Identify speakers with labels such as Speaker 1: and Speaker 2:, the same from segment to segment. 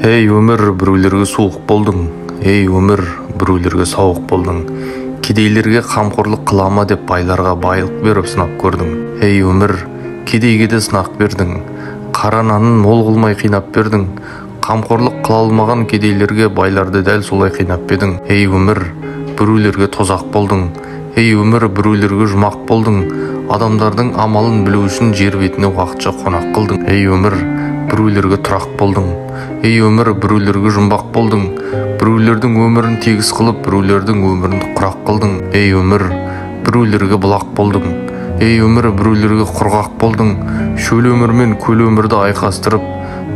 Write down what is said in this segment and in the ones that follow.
Speaker 1: Эй өмір, біреулерге суық болдың. Ей өмір, біреулерге сауық болдың. Кедейлерге қамқорлық қылама деп байларға байлық беріп сынап көрдің. Ей өмір, кедейге де сынақ бердің. Қара нанын мол қылмай қинап бердің. Қамқорлық қыла алмаған кедейлерге байларды дәл солай қинап бердің. Ей өмір, біреулерге тозақ болдың. Ей өмір, біреулерге жұмақ болдың. Адамдардың амалын білу үшін жер бетіне уақытша қонақ қылдың. Ей өмір, біреулерге тұрақ болдың. Ей өмір, біреулерге жұмбақ болдың. Біреулердің өмірін тегіс қылып, біреулердің өмірін құрақ қылдың. Ей өмір, біреулерге бұлақ болдың. Ей өмір, біреулерге құрғақ болдың. Шөл өмір мен көл өмірді айқастырып,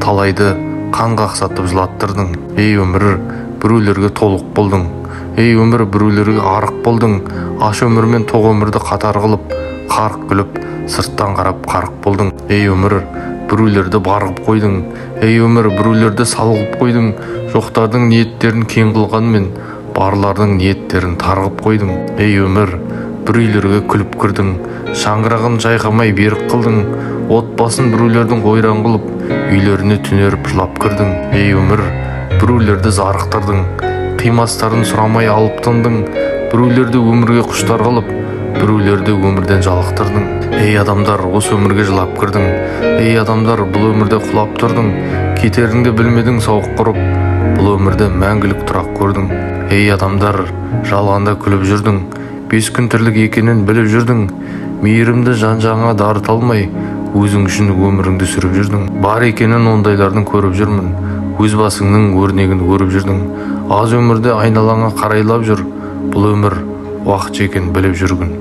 Speaker 1: талайды қан қақсатып жылаттырдың. Ей өмір, біреулерге толық болдың. Ей өмір, біреулерге арық болдың. Аш өмір мен тоқ өмірді қатар қылып, қарық күліп, сырттан қарап қарық болдың. Ей өмір, біреулерді барғып қойдың. Ей өмір, біреулерді салғып қойдың. Жоқтардың ниеттерін кең қылғанмен, барлардың ниеттерін тарғып қойдың. Ей өмір, біреулерге күліп кірдің. Шаңырағын жайқамай берік қылдың. Отбасын біреулердің ойран қылып, үйлеріне түнеріп жылап кірдің. Ей өмір, біреулерді зарықтырдың. Қимастарын сұрамай алып тындың. Біреулерді өмірге құштар қылып, біреулерді өмірден жалықтырдың. Ей адамдар, осы өмірге жылап кірдің. Ей адамдар, бұл өмірде құлап тұрдың. Кетеріңді білмедің сауық құрып, бұл өмірде мәңгілік тұрақ көрдің. Ей адамдар, жалғанда күліп жүрдің. 5 күн тірлік екенін біліп жүрдің. Мейірімді жан-жағыңа дарыта алмай, өзің үшін өміріңді сүріп жүрдің. Бар екенін ондайлардың көріп жүрмін. Өз басыңның өрнегін өріп жүрдің. Аз өмірде айналаңа қарайлап жүр. Бұл өмір уақытша екенін біліп жүргін.